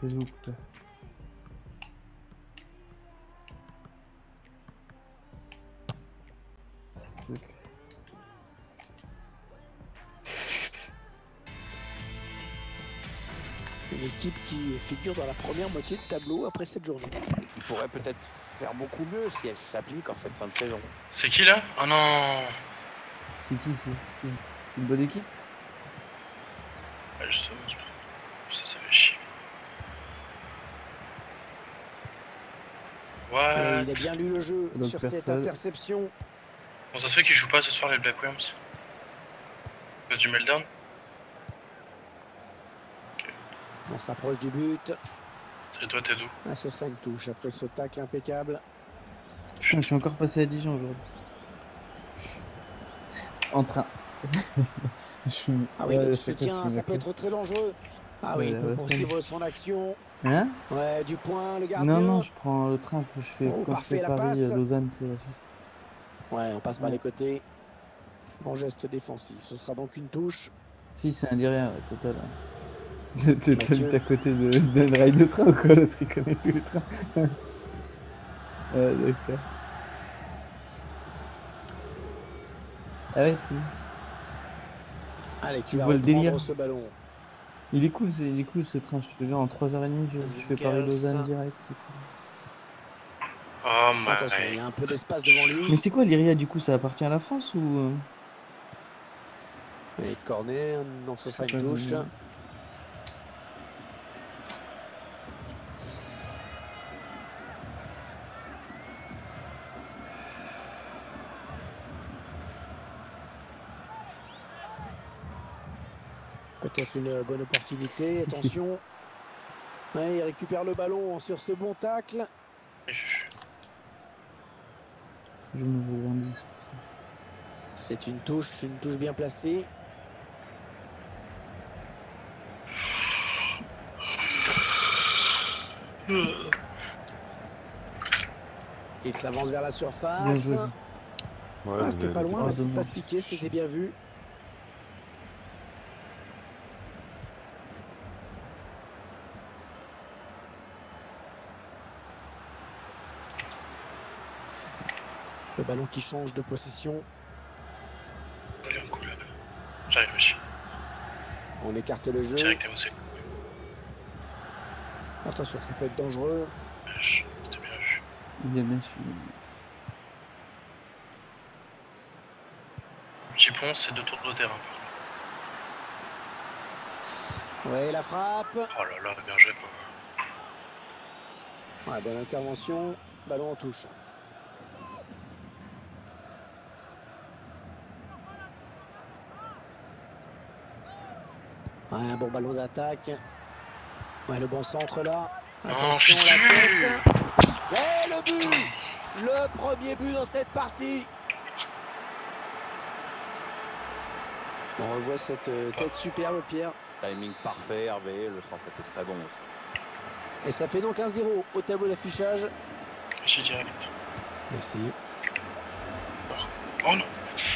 Facebook. Une équipe qui figure dans la première moitié de tableau après cette journée. Et qui pourrait peut-être faire beaucoup mieux si elle s'applique en cette fin de saison. C'est qui là? Oh non! C'est qui? C'est une bonne équipe? Ah, justement, ça fait chier. What? Il a bien lu le jeu Donc sur cette interception. Bon, ça se fait qu'ils jouent pas ce soir les Black Williams? À cause du meltdown? On s'approche du but. Et toi, t'es d'où? Ah, ce serait une touche après ce tacle impeccable. Putain, je suis encore passé à Dijon aujourd'hui. En train. Ah oui, le soutien, ça peut être très dangereux. Ah oui, il peut poursuivre son action. Hein? Ouais, du point, le gardien. Non, je prends le train que je fais quand je fais Paris-Lausanne, c'est la Suisse. Ouais, on passe par les côtés. Bon geste défensif, ce sera donc une touche. Si, c'est un Lyria, total. T'habites à côté d'un rail de train ou quoi? L'autre, il connaît tous les trains. D'accord. Ah ouais, tu allez, tu vois le délire. Ce ballon. Il est cool ce train, je te jure, en 3h30, je fais Paris-Lausanne direct, c'est cool. Oh my. Attention, il y a un peu d'espace devant lui. Mais c'est quoi l'Iria du coup, ça appartient à la France ou... Et corner, non, ce sera une touche. Peut-être une bonne opportunité, attention. Ouais, il récupère le ballon sur ce bon tacle. Je me revendique. C'est une touche bien placée. Il s'avance vers la surface. Ouais, ah, c'était pas loin, mais c'est pas se piquer, c'était bien vu. Le ballon qui change de possession. Allez, on coule. J'arrive, monsieur. On écarte le jeu. Direct aussi. Attention, ça peut être dangereux. C'était bien vu. Il a bien su. Petit pont, c'est 2 tours de terrain. Ouais, la frappe. Oh là là, bien joué quoi. Ouais, bonne intervention. Ballon en touche. Ouais, un bon ballon d'attaque. Ouais, le bon centre là. Attention, la tête. Et le but! Le premier but dans cette partie. On revoit cette tête superbe, Pierre. Timing parfait, Hervé. Le centre était très bon aussi. Et ça fait donc 1-0 au tableau d'affichage. J'ai direct. Merci. Oh non!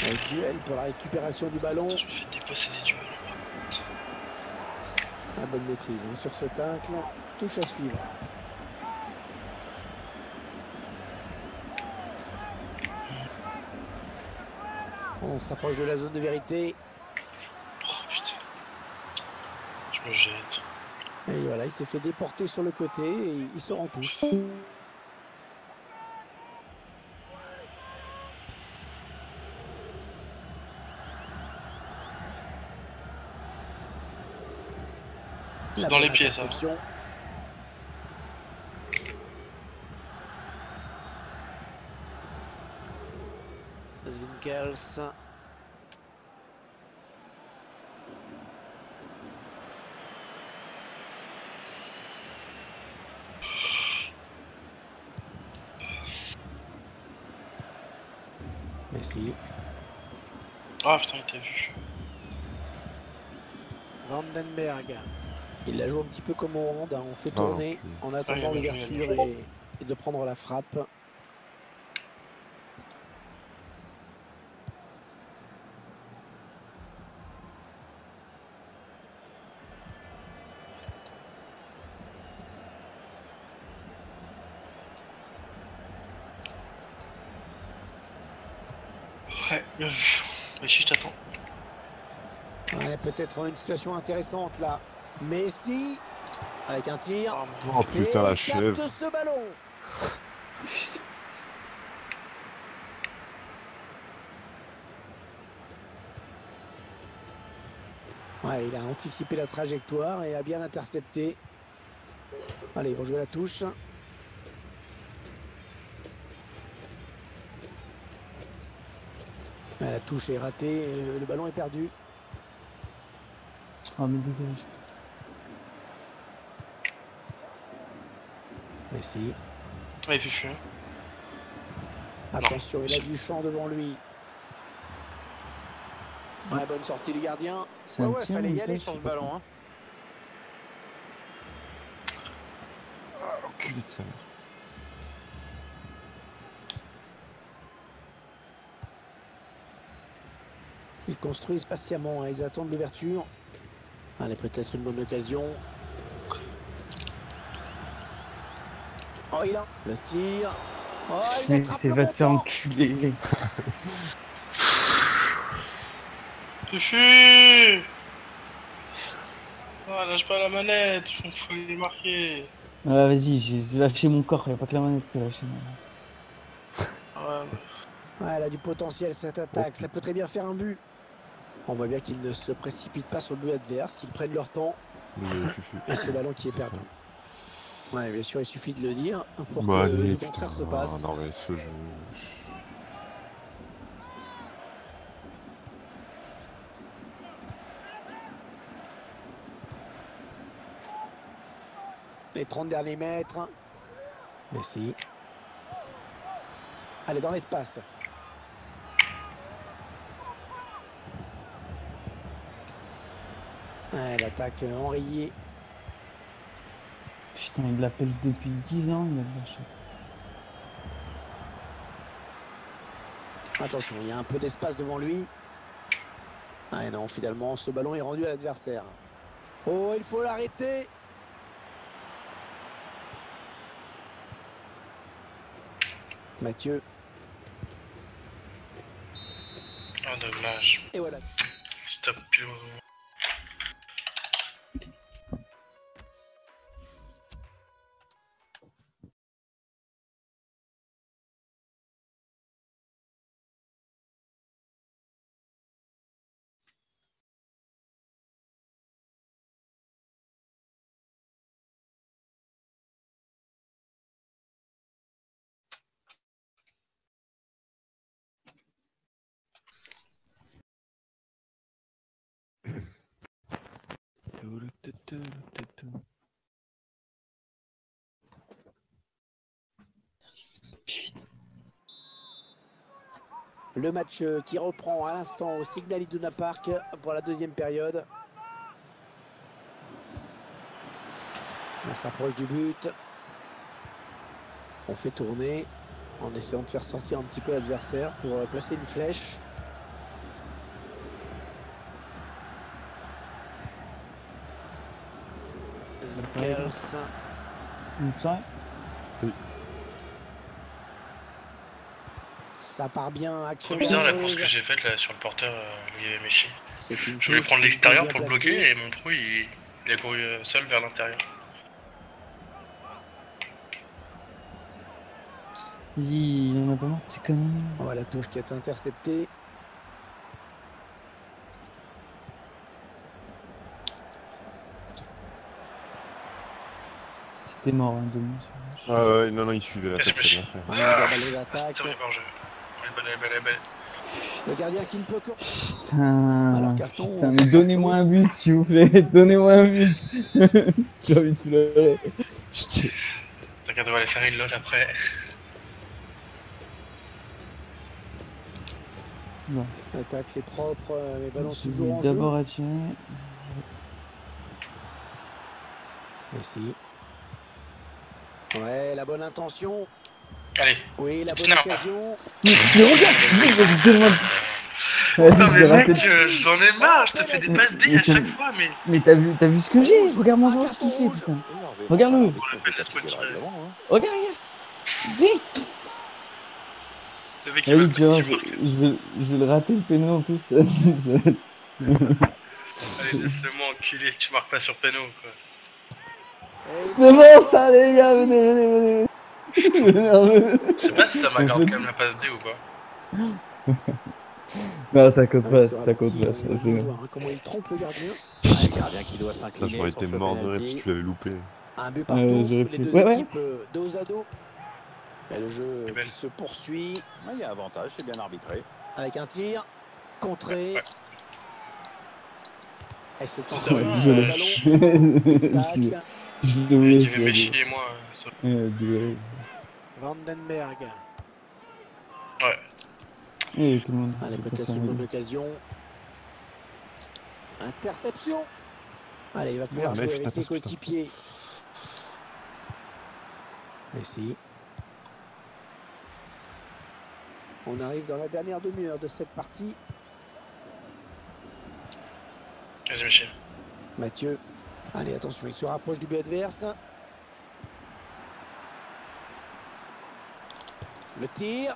Un duel pour la récupération du ballon. Je me fais déposséder du ballon. La bonne maîtrise hein, sur ce tacle. Touche à suivre. On s'approche de la zone de vérité. Oh putain. Je me jette. Et voilà, il s'est fait déporter sur le côté et il sort en touche. C'est dans les pieds ça. Zwinkels. Merci. Ah putain, il t'a vu. Vandenberg. Il la joue un petit peu comme au hand, hein. On fait tourner en attendant l'ouverture et de prendre la frappe. Ouais, mais si je t'attends. Ouais, peut-être une situation intéressante là. Messi, avec un tir. Oh putain, et la capte chèvre. ce ballon. Ouais, il a anticipé la trajectoire et a bien intercepté. Allez, ils vont jouer la touche. Ah, la touche est ratée et le ballon est perdu. Oh, mais dégage. Messi. Ouais, il fait fuir. Attention, il a du champ devant lui. Ouais, bonne sortie du gardien. C'est un tir, fallait y ou aller pas, sur je ce sais pas ballon. Hein. Enculé de sa mère. Ils construisent patiemment, hein, ils attendent l'ouverture. Allez, peut-être une bonne occasion. Oh, il a le tir. Oh, il Mais attrape c'est le va te faire montant. enculer. Fufu. Ah, lâche pas la manette, faut les marquer. Ah, vas-y, j'ai lâché mon corps, y'a pas que la manette qui a lâché. Ouais, Ouais, elle a du potentiel cette attaque, ça peut très bien faire un but. On voit bien qu'ils ne se précipitent pas sur le but adverse, qu'ils prennent leur temps. Désolé, Fufu. Et ce ballon qui est perdu. Ouais, bien sûr, il suffit de le dire pour Bah que allez, le putain. contraire se passe. Non mais ce jeu... Les 30 derniers mètres. Messi. Allez, dans l'espace. Ouais, l'attaque enrayée. Putain, il l'appelle depuis 10 ans, il a de la chute. Attention, il y a un peu d'espace devant lui. Ah non, finalement, ce ballon est rendu à l'adversaire. Oh, il faut l'arrêter. Mathieu. oh dommage. Et voilà. Stop pile au moment. Le match qui reprend à l'instant au Signal Iduna Park pour la deuxième période. On s'approche du but. On fait tourner en essayant de faire sortir un petit peu l'adversaire pour placer une flèche. Zwinkels. Ça part bien, action. Trop bizarre la dangereuse. course que j'ai faite là sur le porteur lié Messi. C'est une Je voulais touche prendre qui l'extérieur est pour le bien bloquer placée. et mon trou il a couru seul vers l'intérieur. Il en a pas marre, c'est conneries. On voit la touche qui est interceptée. C'était mort, hein, demain. Ah ouais, non, il suivait la Merci, tête, monsieur. bien fait. Ouais, le ballon d'attaque. Putain, hors jeu. Elle est belle. Le gardien qui ne peut que... Putain, Alors, carton, putain, mais donnez-moi un but, s'il vous plaît. Donnez-moi un but. J'ai envie de pleurer. T'inquiète, on va aller faire une loge après. Bon, L'attaque est propre, les ballons je toujours en vais jeu. d'abord attirer. Messi. Ouais, la bonne intention. Allez. Oui, la bonne Snap. occasion. Mais regarde, donne-moi. Vas-y, Putain, je mais vais mec, rater. j'en ai marre, je te fais des passes D à chaque fois, mais. Mais t'as vu ce que j'ai? Regarde mon joueur ce qu'il fait, putain. Regarde-le. Laisse-moi tirer. Regarde. Le mec qui Vas-y, va tu vois, qui je marque. vais le rater le péno en plus. Allez, laisse-le-moi enculé, tu marques pas sur péno quoi. C'est bon ça les gars, venez. Je sais pas si ça En m'accorde fait- quand même la passe D ou pas. Non, ça compte Avec pas, ce ça compte ralenti, pas. Ça, on peut voir hein, comment il trompe le gardien. Ah, le gardien qui doit Ça, s'incliner j'aurais sur été ce mort de rire si penalty. tu l'avais loupé. Un but partout, j'aurais les fait- deux ouais. équipes dos à dos. Et le jeu C'est belle. qui se poursuit Ah, il y a avantage, c'est bien arbitré. avec un tir contré. Ouais. Et c'est C'est encore vrai, sur le ballon. Excusez, Tacle. je Il devais veut essayer. m'échiller moi. Ça. Désolé. Vandenberg. Ouais. Et tout le monde. Allez, je peut-être passe une un bonne peu. occasion. Interception. Allez, il va pouvoir Merde, jouer mais avec ses putain. coéquipiers. Messi. On arrive dans la dernière demi-heure de cette partie. Vas-y Michel. Mathieu. Allez, attention, il se rapproche du but adverse. Le tir.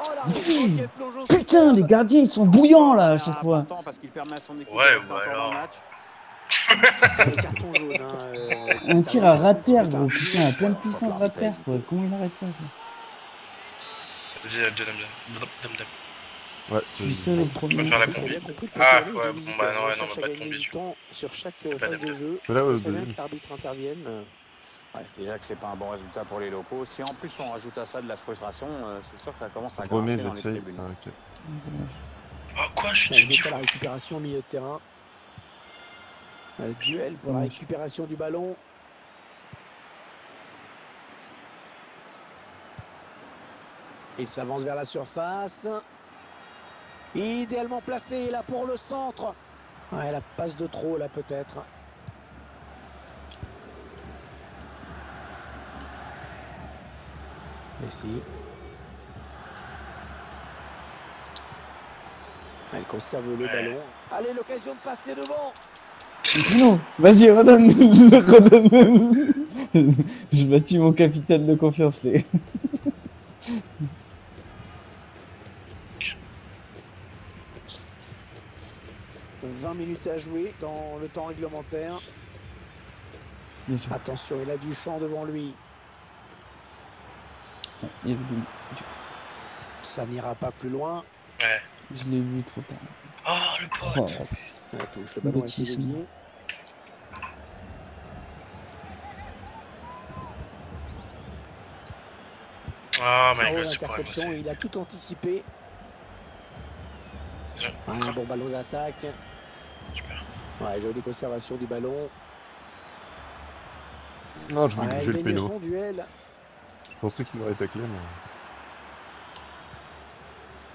Oh la quel plongeon Putain, superbe. les gardiens ils sont bouillants là à chaque fois. Important parce qu'il permet à son équipe Ouais, de rester bah encore dans alors. le match. Et carton jaune. Un tir à rat terre, gros. Putain, Putain, à pleine Ouais, puissance faut rat terre, l'arbitre quoi. éviter. Comment il arrête ça, quoi? Vas-y, Abdel. Ouais, Je suis seul au Je peux problème. faire la Il a combi. bien compris que Ah, Petit Yannick ouais, de bon, visiter, bah, on non, ouais, non, cherche on à va pas gagner combi, du du coup. temps sur chaque Pas phase de d'Abdel. jeu. Mais là, Il au serait bien deuxième, que l'arbitre intervienne. Ouais, c'est déjà que c'est pas un bon résultat pour les locaux. Si en plus on rajoute à ça de la frustration, c'est sûr que ça commence à je remets, grincer dans les j'essaye. tribunes. Ah, ok. Oh quoi, je suis Il dessus est à la récupération au milieu de terrain. Le duel pour la récupération du ballon. Il s'avance vers la surface. Idéalement placé là pour le centre. Ouais, la passe de trop là peut-être. Messi. Elle conserve le ballon. Allez, l'occasion de passer devant. Non, vas-y, redonne. Je bâtis mon capital de confiance, les. 20 minutes à jouer dans le temps réglementaire. Bien sûr. Attention, il a du champ devant lui. Il y avait des- Ça n'ira pas plus loin. Ouais. Je l'ai vu trop tard. Oh, le Oh, pote. La touche, le ballon a été Bêtisme. dévié. Oh my Carreau god, c'est pour l'interception et moi. il a tout anticipé. Un bon ballon d'attaque. Super. Ouais, jolie conservation du ballon. Non, je voulais Ouais, bouger il le gagne péno. son duel. Je pensais qu'il m'aurait taclé, mais.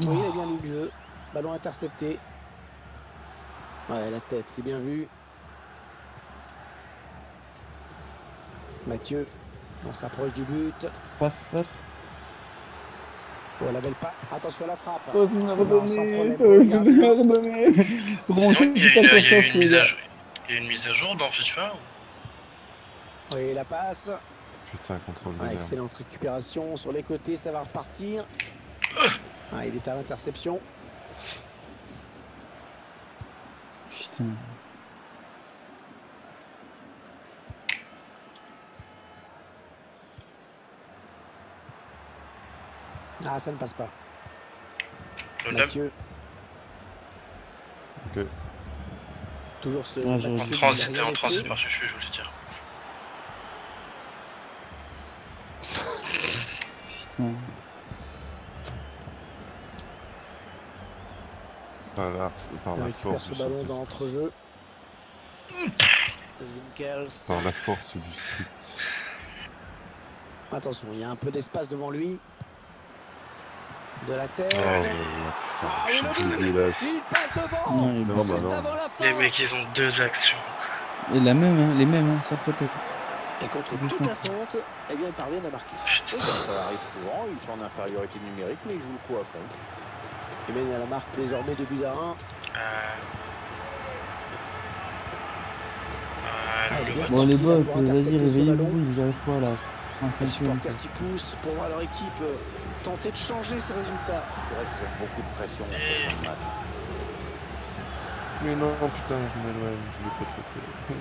Oui, il a bien lu le jeu. Ballon intercepté. Ouais, la tête, c'est bien vu. Mathieu, on s'approche du but. Passe. Oh, la belle pas. Attention à la frappe. T'aurais pu me la Non, sans redonner. problème pour T'aurais le pu me la gardien. redonner. Pour mon Sinon, il y a capital une confiance, les mise à gars. jour. Il y a une mise à jour dans FIFA ou... Oui, la passe. Putain, contrôle de Ouais, merde. excellente récupération sur les côtés, ça va repartir. Ah, il est à l'interception. Putain. Ah, ça ne passe pas. Le lab Mathieu. Ok. Toujours ce. Ah, j'aurais en Mathieu, transit, il et a en rien transit fait. par Fufu, je vous le dire. Putain. Par Il la récupère force ce du ballon dans Saint-Esprit. l'entrejeu. Zwinkels. Par la force du script. Attention, il y a un peu d'espace devant lui. De la tête. Oh là là, Ah, putain, oui, je le suis but. dégueulasse. Il passe devant. Non, il est Non, bon. bah Juste non. avant la fin. Les mecs, ils ont deux actions. Et la même, les mêmes, sans peut-être. Et contre toute Distance. attente, eh bien, ils parviennent à marquer. Oui, ça arrive souvent, ils sont en infériorité numérique, mais ils jouent le coup à fond. Et mène à la marque désormais de buts à 1. Le il est bien bas. Bon, les sorti, là, bots, pour vas-y, intercepter ce ballon. réveillez-vous, vous arrivez quoi là? Un Les cinquième, supporters qui poussent pour voir leur équipe tenter de changer ce résultat. C'est vrai qu'ils ont beaucoup de pression en fait, dans le match. Mais non, putain, je m'éloigne, je voulais pas te le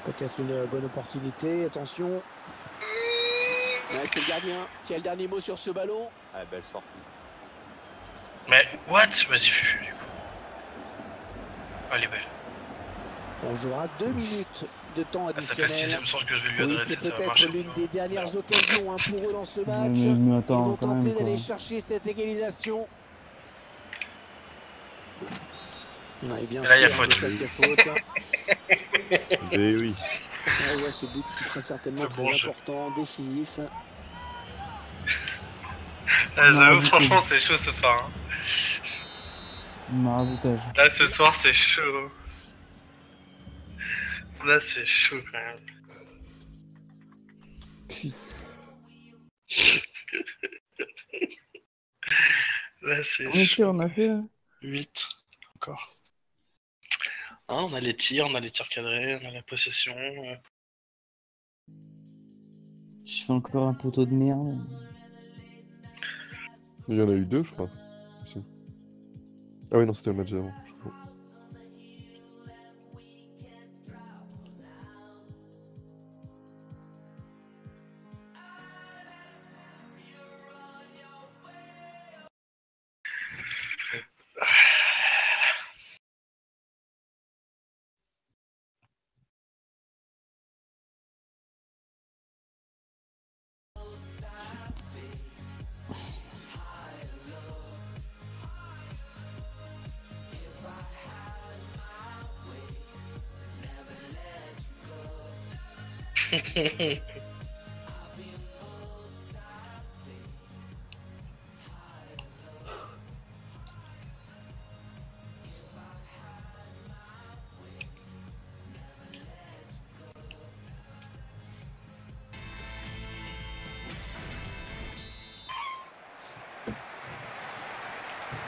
Peut-être une bonne opportunité, attention. Ouais, c'est le gardien qui a le dernier mot sur ce ballon. Ah, belle sortie. Mais what? Vas-y, du coup. Elle est belle. On jouera 2 minutes de temps Ah, ça fait le additionnel. 6ème sens que je vais lui Oui, adresser, c'est ça va peut-être marcher. l'une des dernières occasions pour eux dans ce match. Mais Ils attends, vont quand tenter même, quoi. d'aller chercher cette égalisation. Et bien Et là, il y a sûr, faute. cette faute. Mais oui. Ouais, ce but qui sera certainement C'est très bon jeu. important, décisif. Ah, j'avoue, Non, franchement, c'est chaud ce soir. Hein. Maraboutage. Là, ce soir, c'est chaud. Là, c'est chaud quand même. Là, c'est Combien de tirs chaud. on a fait là? 8. Encore. Hein, on a les tirs cadrés, on a la possession. Je fais encore un poteau de merde. Il y en a eu 2, je crois. Aussi. Ah oui, non, c'était le match d'avant, je crois.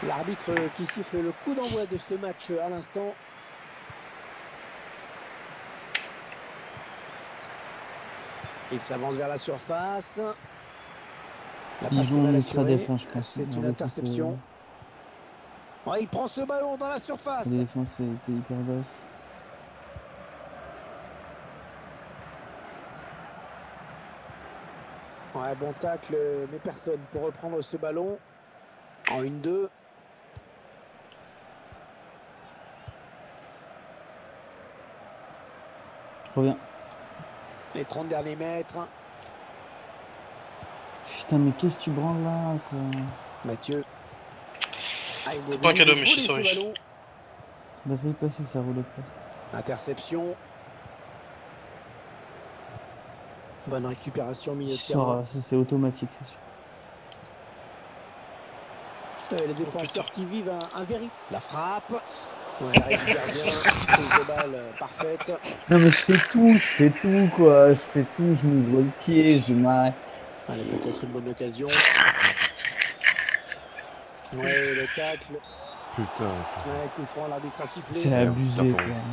L'arbitre qui siffle le coup d'envoi de ce match à l'instant. Il s'avance vers la surface. La Ils passe jouent mal en assurée. ultra défense, je pense. C'est La une défense, interception. Oh, il prend ce ballon dans la surface. La défense était hyper basse. Ouais, bon tacle, mais personne pour reprendre ce ballon. En 1-2. Reviens. Les 30 derniers mètres. Putain, mais qu'est-ce que tu branles là, quoi? Mathieu. Ah, il est Pas un venu cadeau, lui mais je suis voler ce sorry. ballon. Il a failli passer, ça roulait pas. Interception. Bonne récupération au milieu Il de sort, terrain. ça c'est automatique, c'est sûr. Les défenseurs qui vivent un véritable. La frappe. Ouais, l'arrêt du gardien. Prise de balle parfaite. Non mais je fais tout quoi, je fais tout, je m'ouvre le pied, je m'arrête. Allez, peut-être une bonne occasion. Ouais, le tacle. Putain. Ouais, coup franc, l'arbitre a sifflé. C'est Merde, abusé carton quoi. rouge.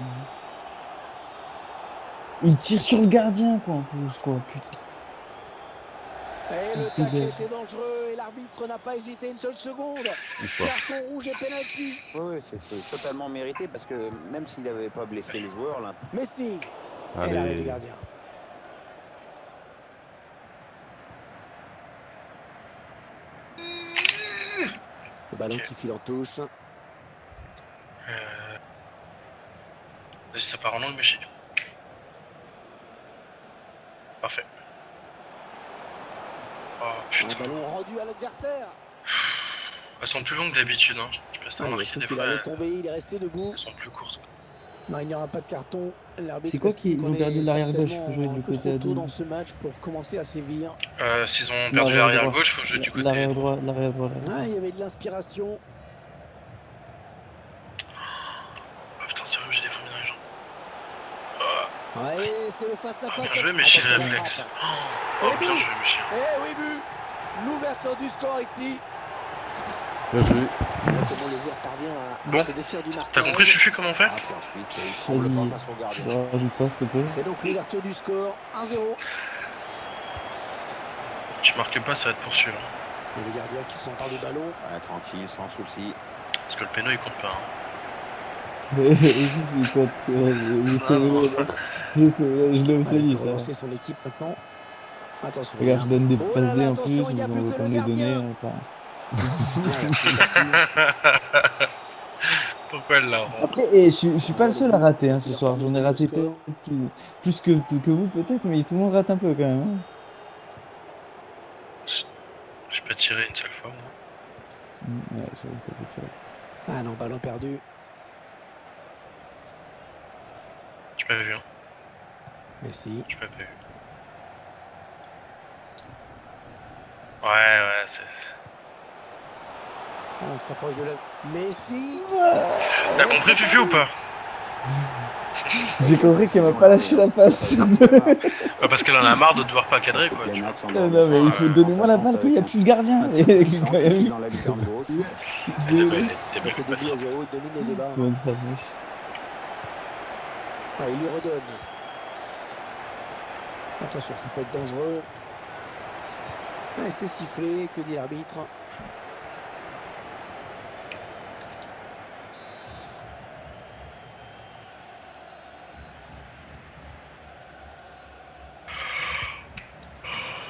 Il tire sur le gardien quoi en plus quoi, putain. Et le tacle était dangereux et l'arbitre n'a pas hésité une seule seconde. Ou pas. Carton rouge et penalty. Oui, c'est totalement mérité parce que même s'il n'avait pas blessé le joueur, là, Messi. Et l'arrêt du Allez. gardien. Le ballon qui file en touche. Vas-y, ça part en angle, mais chier. Parfait. Oh Un putain. ballon rendu à l'adversaire. Elles sont plus longues d'habitude, hein. Je sais pas si t'as Ah, il a remarqué, cru des qu'il fois, allait elles tomber, il est resté debout. sont plus courtes. Non, il n'y aura pas de carton. L'arbitre C'est quoi estime qu'ils ont qu'on perdu est l'arrière gauche, certainement faut jouer un du peu côté trop tôt adverse. dans ce match pour commencer à sévir. S'ils ont perdu l'arrière gauche, faut jouer du côté. L'arrière droit, l'arrière droit. Ah, il y avait de l'inspiration. Oh putain, sérieux, j'ai des fourmis dans les jambes. Ouais, c'est le face-à--face. Bien joué, Michel Attention, la Réflexe. frappe. Oh, Et bien but. joué, Michel. Eh oui, but. L'ouverture du score ici. Bien joué. Comment le joueur parvient Bon. Se défier du marquage. T'as compris, Fufu, comment on fait? Ah, puis ensuite, il semble Vas-y. pas face au gardien. Bon, rajoute pas, s'il te plaît. C'est donc l'ouverture du score, 1-0. Tu marques pas, ça va être poursuivre. Et le gardien qui s'empare du ballon. Ouais, tranquille, sans souci. Parce que le péno, il compte pas. Hein. Je sais pas, je sais, je l'ai Il obtenu peut ça. relancer son équipe maintenant. Attention. Regarde, je donne des Oh passes là D là, en plus, attention, il mais n'y a on plus va que pas le me les donner. gardien. Enfin. Pourquoi elle l'a Après, je suis pas le seul à rater ce soir. J'en ai raté peut-être plus que vous peut-être, mais tout le monde rate un peu quand même. Hein. J'ai pas tiré une seule fois, moi. Ouais, j'avoue, t'as fait ça. Ah non, ballon perdu. J'ai pas vu, hein. Messi. J'ai pas vu. Ouais, c'est... On s'approche de la... Messi. T'as compris, Fufu, ou pas? J'ai compris qu'elle m'a pas lâché la passe sur deux. Bah parce qu'elle en a marre de devoir pas cadrer, quoi. Tu vois. Non, mais il faut donner moi la balle quand il n'y a plus le gardien. Un Et tir puissant quand qui même. file dans la lucarne gauche. T'es belle, Ça fait 2-0, il domine les débats. Bonne frappe, wesh. Ah, il lui redonne. Attention, ça peut être dangereux. Ah, c'est sifflé, que dit l'arbitre?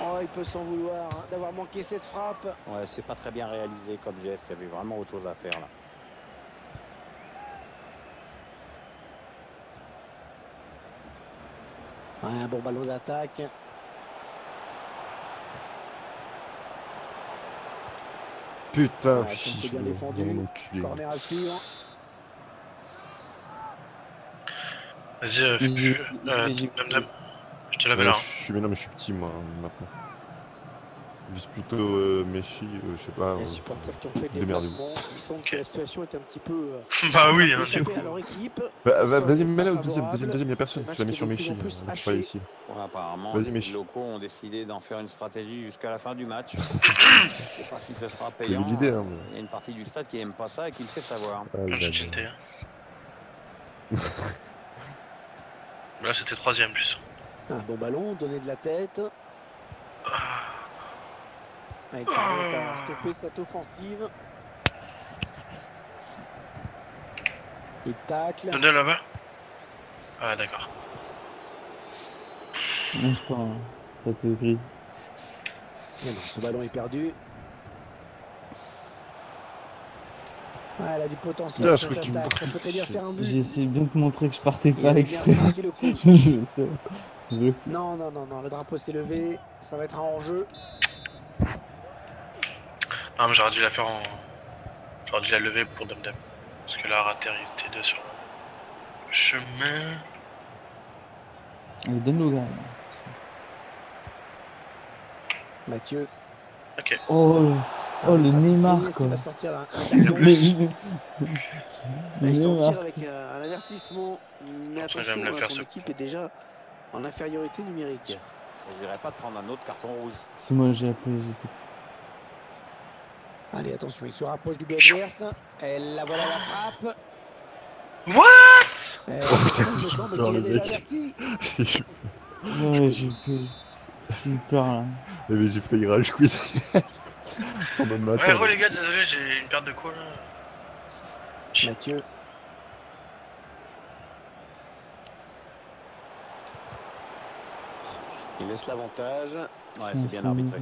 Oh, il peut s'en vouloir hein, d'avoir manqué cette frappe. Ouais, c'est pas très bien réalisé comme geste. Il y avait vraiment autre chose à faire là. Ouais, un bon ballon d'attaque. Putain, Ouais, c'est bien défendu. mon enculé. Corner à suivre. Vas-y, Fufu. Dame. Je te la mets Ouais, là. non, mais je suis petit, moi, maintenant. Je vise plutôt Messi, je sais pas. Les supporters qui ont fait le démerdez-vous. déplacement, ils sentent que la situation est un petit peu Bah oui, hein, du échappée coup. à leur équipe. Vas-y, mets-là au Favorable. deuxième, y'a personne. Le Tu l'as mis match sur est de Messi, plus en plus pas haché. ici. Ouais, apparemment, Vas-y, les Messi. locaux ont décidé d'en faire une stratégie jusqu'à la fin du match. Je sais pas si ça sera payant. l'idée, hein, Il y a une partie du stade qui aime pas ça et qui le fait savoir. J'ai tinté. Là, c'était troisième, plus. Un bon ballon, donné de la tête. Il parvient à stopper cette offensive. Il tacle. Donnez là-bas. Ah, d'accord. Non, c'est pas. Ça te grille. Et non, ce ballon est perdu. Ah, elle a du potentiel. Putain, je cette crois qu'il me attaque. Ça peut très bien faire un but. J'ai essayé bien de te montrer que je partais Il pas avait bien exprès. senti le coup. Je- Non, le drapeau s'est levé. Ça va être un hors-jeu. Non, mais j'aurais dû la faire en... J'aurais dû la lever pour Dame. Parce que là, rater, il était deux sur le chemin. Allez, donne-le au gars. Mathieu. Ok. Oh, le Arbitre a sifflé. Neymar, Est-ce qu'il quoi. va sortir un Le carton? plus. Ils s'en Neymar. tirent avec un avertissement. Mais Ça, attention, j'aime le faire, son ce équipe est déjà en infériorité numérique. Il ne s'agirait pas de prendre un autre carton rouge. C'est moi, j'ai appelé. Allez, attention, il se rapproche du but adverse. Et la voilà la frappe. What? Il me semble qu'il est le déjà mec. averti. Ouais, j'ai eu peur là. Mais j'ai failli rage quiz. Sans même Ouais, m'attendre. les gars, désolé, j'ai une perte de quoi là. Mathieu. Il laisse l'avantage. Ouais, c'est bien arbitré.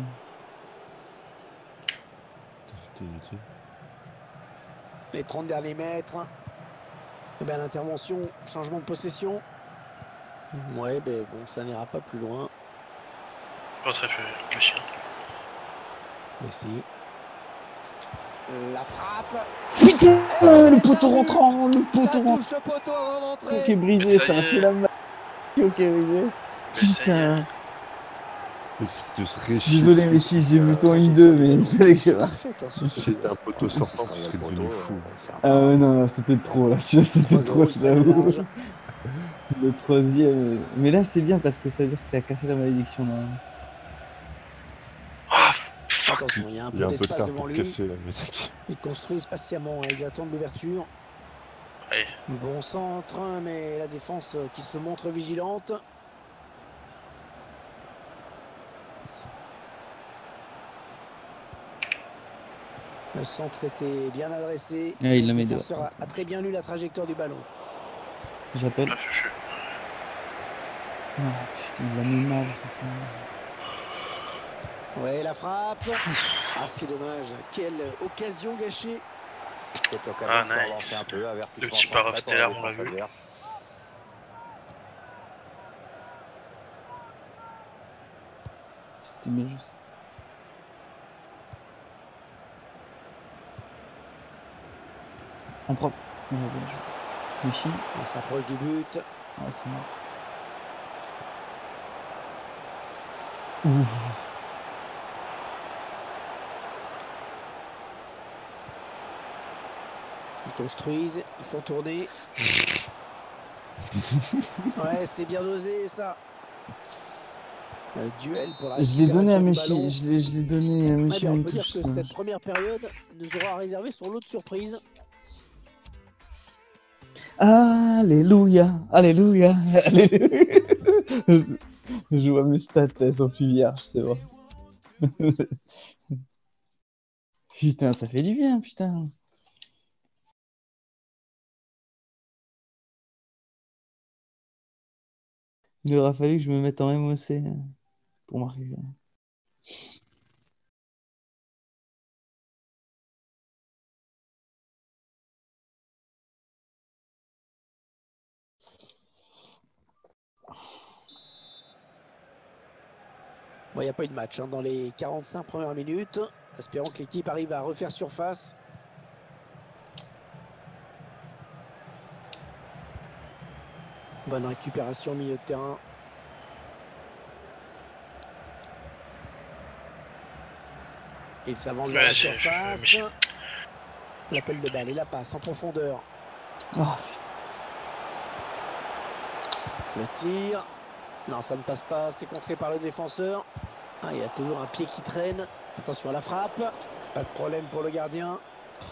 C'était inutile. Les 30 derniers mètres. Et bien l'intervention, changement de possession. Ouais, ben bon, ça n'ira pas plus loin. Pas très peu, le chien. Messi. La frappe. Putain, le poteau rentrant, le Ça poteau rentrant. touche le poteau avant d'entrer. Qui est brisé, Mais ça ça, y est. c'est la main qui est brisé. Mais ça y est. Putain. Mais tu te serais chié. Désolé, Messi, j'ai vu ton I2, mais il fallait que je marque. Si c'était un poteau sortant, tu serais devenu fou. Ah ouais, non, c'était trop là. Celui-là, c'était trop, je l'avoue. Le troisième. Mais là, c'est bien parce que ça veut dire que ça a cassé la malédiction. Là. Ah, fuck. Attention, il y a un Il y peu a un peu de d'espace tard devant pour lui. casser la musique. Ils construisent patiemment, hein, ils attendent l'ouverture. Allez. Bon centre, mais la défense qui se montre vigilante. Le centre était bien adressé. Ah, il le l'a mis défenseur dehors. a très bien lu la trajectoire du ballon. J'appelle. Ah, fufu. Ah, putain, il l'a mis mal. Ouais, la frappe. Ah, c'est dommage. Quelle occasion gâchée. Peut-être l'occasion Ah, de se relancer nice. un peu. Avertissement Le petit sans parov frais pour la stellaire, on l'a défense vu. adverse. C'était bien juste. En propre. Ouais, bien joué. Michi. On s'approche du but. Ah, c'est mort. Ouf. Ils construisent, ils font tourner. Ouais, c'est bien dosé ça. Duel pour la Je l'ai donné à récupération du Michi. ballon. Je l'ai donné à Eh Michi bien, on en peut dire touche. que ça. cette première période nous aura réservé sur l'autre surprise. Alléluia. Alléluia. Alléluia. Je vois mes stats, elles sont plus vierges, c'est bon. Putain, ça fait du bien, putain. Il aura fallu que je me mette en MOC pour marquer. Bon, il n'y a pas eu de match hein, dans les 45 premières minutes. Espérons que l'équipe arrive à refaire surface. Bonne récupération au milieu de terrain. Il s'avance vers la Vas-y, surface. Michi. L'appel de balle et la passe en profondeur. Oh, Le tir. Non, ça ne passe pas. C'est contré par le défenseur. Ah, il y a toujours un pied qui traîne. Attention à la frappe. Pas de problème pour le gardien.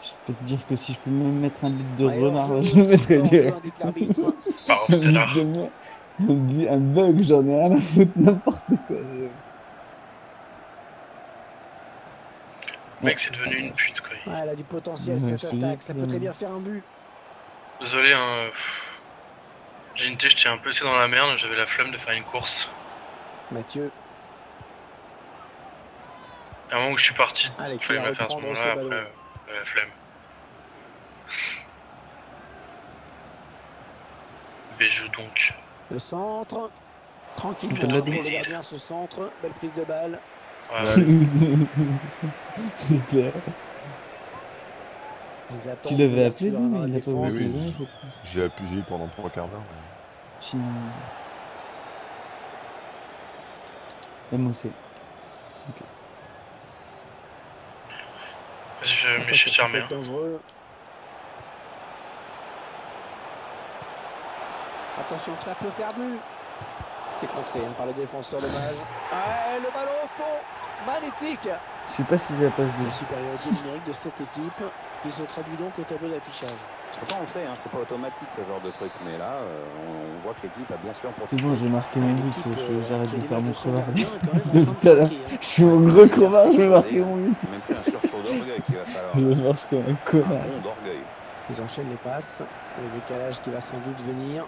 je peux te dire que si je peux même mettre un litre de Ouais, renard, hors-jeu, je le mettrais hors-jeu, direct. indique l'arbitre. Parov Un stellaire. litre de moi. Un bug, j'en ai rien à foutre, n'importe quoi. Mec, c'est devenu une pute, quoi. Ouais, elle a du potentiel Ouais, cette je te dis attaque. Ça que- peut très bien faire un but. Désolé, hein. Ginté, je t'ai un peu laissé dans la merde. J'avais la flemme de faire une course. Mathieu. À un moment où je suis parti, Allez, il qui fallait va me faire à ce reprendre ce moment-là. ballon. Après, la flemme. Béjou donc. Le centre. Tranquillement Je l'ai hein, pour dit. le gardien ce centre. Belle prise de balle. Ouais, C'est clair. Ils attendent Tu l'avais appelé, l'ouverture, hein, dans non? la Il a pas défense. voulu. Oui, Ouais, J'ai appuyé pendant 3 quarts d'heure. c'est- MOC. vas-y, je me Attention, suis ça peut fermé. être dangereux. Attention, ça peut faire but. C'est contré hein, par le défenseur, dommage. Ah, le ballon au fond. Magnifique. Je sais pas si j'ai la passe La de. supériorité numérique de cette équipe qui se traduit donc au tableau d'affichage. Pourtant, on sait, hein, c'est pas automatique ce genre de truc. Mais là, on voit que l'équipe a bien sûr C'est profité. bon, j'ai marqué mon but, L'équipe j'arrête qui a de faire l'image mon de son crevard. gardien est quand même en Depuis train tout à de l'heure, craquer, hein. je suis mon gros crevard, je vais marquer mon but. Même plus un sursaut d'orgueil qu'il va falloir. Je me force comme un Un connard. bond d'orgueil. Ils enchaînent les passes. Le décalage qui va sans doute venir.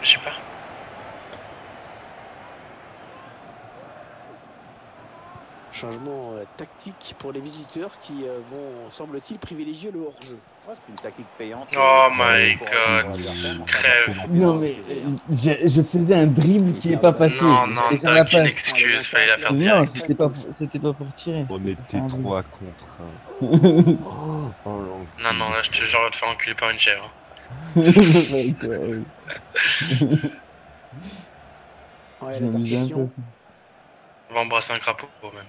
Je sais pas. Changement tactique pour les visiteurs qui vont, semble-t-il, privilégier le hors-jeu. Ouais, c'est une tactique payante. Oh my Pour god. l'adversaire. Crève. Non mais je faisais un dribble qui est pas passé. Non, non, J'allais faire t'as la aucune passe. excuse. Fallait la faire Non, direct. c'était pas pour tirer. On c'était pour faire était un 3 contre 1. dribble. Oh non. Non, non, là, je te jure, on va te faire enculer par une chèvre. Ouais, quoi, ouais. Ouais, Je m'amusais un peu. l'interception. On va embrasser un crapaud, même.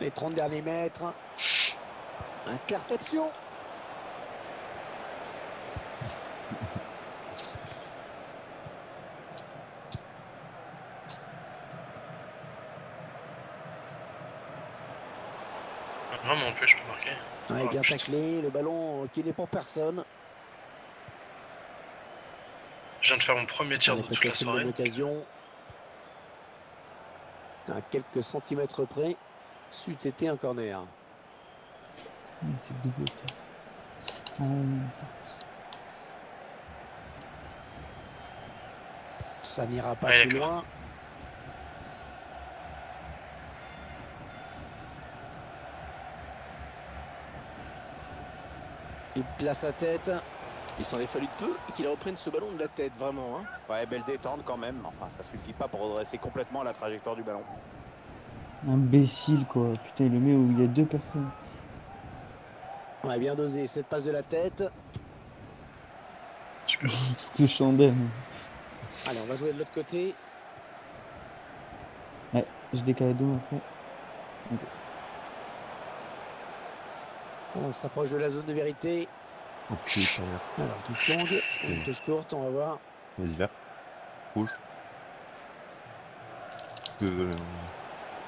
Les 30 derniers mètres. Interception. Vraiment, en plus, je peux marquer. Ouais, Oh, bien putain. taclé, le ballon qui n'est pour personne. Je viens de faire mon premier tir Allez, de toute la peut-être une bonne soirée. occasion. À quelques centimètres près, c'eût été un corner. C'est double tête. Ah ouais. Ça n'ira pas Ouais, plus d'accord. loin. Il place sa tête. Il s'en est fallu peu qu'il reprenne ce ballon de la tête, vraiment. Hein. Ouais, belle détente quand même. Enfin, ça suffit pas pour redresser complètement la trajectoire du ballon. Imbécile, quoi. Putain, il le met où il y a deux personnes. Ouais, bien dosé cette passe de la tête. Super. Petite chandelle. Allez, on va jouer de l'autre côté. Ouais, je décale deux après. Ok. On s'approche de la zone de vérité. Oh putain. Alors, touche longue, une touche courte, on va voir. Vas-y, vert. Rouge. Désolé.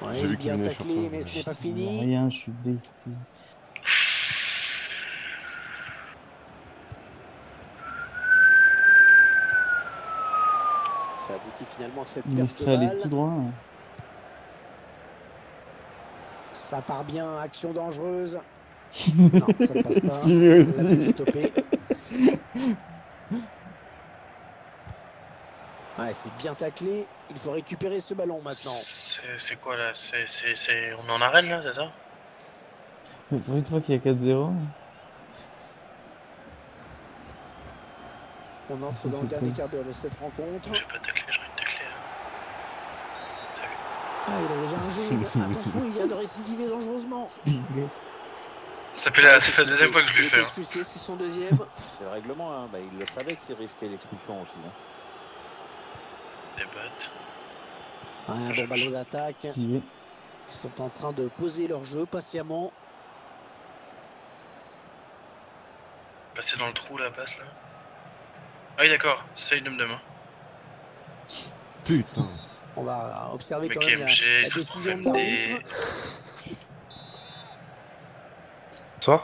J'ai Ouais, vu qu'il bien venait sur taclé, toi. mais ce n'est pas Putain, y a fini. rien, je suis blessé. Ça aboutit finalement à cette Il perte de laisserait aller tout balle. droit. Hein. Ça part bien, action dangereuse. Non, ça ne passe pas. Lui La tête est aussi. stoppée. Ouais, c'est bien taclé. Il faut récupérer ce ballon maintenant. C'est quoi là? On est en arène là, c'est ça? Mais pour une fois qu'il y a 4-0. On entre Ça dans fait le dernier plaisir. quart d'heure de cette rencontre. J'ai pas taclé, j'ai envie de tacler. Ah, il a déjà un jaune. Attention, il vient de récidiver dangereusement. Ça fait la deuxième fois que je Il lui est fais. Hein. expulsé, c'est son deuxième. C'est le règlement, hein. Bah, il le savait qu'il risquait l'expulsion aussi. Hein. Des bottes. Ouais, un bon ballon d'attaque. J'y vais. Ils sont en train de poser leur jeu patiemment. Passer dans le trou la passe là. Ah oui, d'accord, c'est une demi. Putain. On va observer Mais quand même KMG, la ça décision de prend l'arbitre. Ça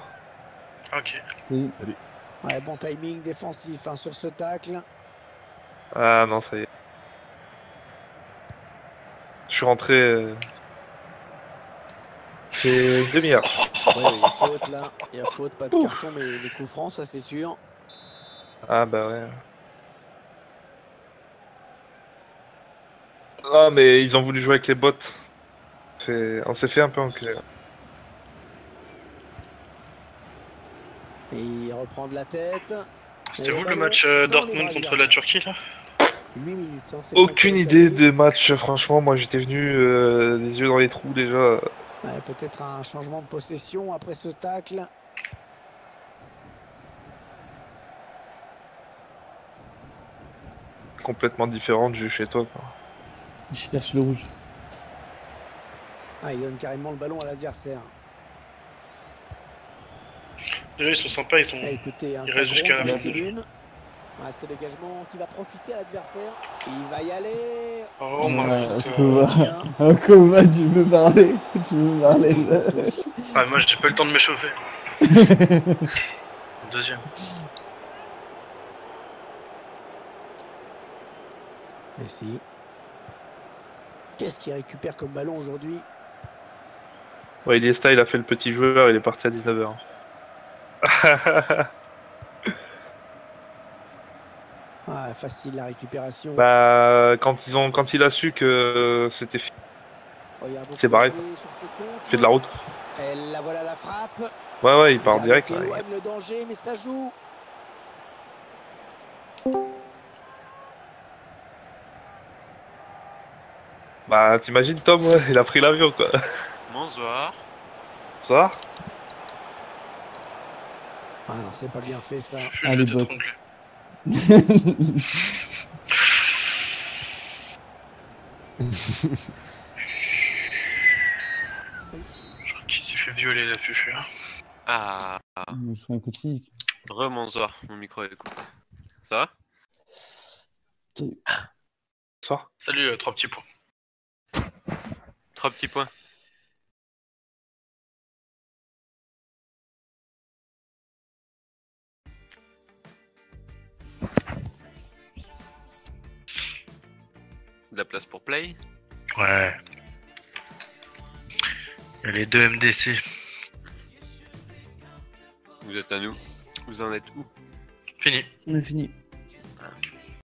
Ok. Salut. Ouais, bon timing défensif hein, sur ce tacle. Ah non, ça y est. Je suis rentré. C'est une demi-heure. Ouais, il y a faute là. Il y a faute, pas de carton, mais les coups francs, ça c'est sûr. Ah bah ouais. Ah mais ils ont voulu jouer avec les bots. On s'est fait un peu enculer. Et il reprend de la tête. C'était Et vous le ballon match dans les Dortmund bras du contre gardien. la Turquie là? 8 minutes. Hein, Aucune idée de match, franchement. Moi j'étais venu les yeux dans les trous déjà. Ouais, peut-être un changement de possession après ce tacle. Complètement différent du jeu chez toi, quoi. Je cherche le rouge. Ah, il donne carrément le ballon à l'adversaire. Déjà ils sont sympas, ils sont. Ah, écoutez, hein, Il ça reste jusqu'à gronde la dans fin. les tribunes. Ouais, c'est le dégagement qui va profiter à l'adversaire. Il va y aller. Oh my Ouais, god. Kova. Bien. Ah, Kova, tu veux parler? Tu veux parler? Ah, moi j'ai pas eu le temps de m'échauffer. Deuxième. Messi. Qu'est-ce qu'il récupère comme ballon aujourd'hui? Ouais, Iniesta, il a fait le petit joueur, il est parti à 19h. Ah, facile la récupération. Bah, quand il a su que c'était fini, Oh, il y a beaucoup c'est barré, joué quoi. sur ce contre. Il fait de la route. Et la voilà la frappe. Ouais, il part Gardien direct. qui Là. éloigne le danger, mais ça joue. Bah, t'imagines, Tom, ouais, il a pris l'avion, quoi. Bonsoir. Ça Ah non, c'est pas bien fait ça. Je Allez, vais bot. t'étrangler. Qui s'est fait violer la fufu hein. Ah, Je fais un coup de pied. bonsoir, mon micro est coupé. Ça va? Ça Salut, 3 petits points. 3 petits points. De la place pour play. Ouais. Il y a les deux MDC. Vous êtes à nous. Vous en êtes où? Fini. On a fini.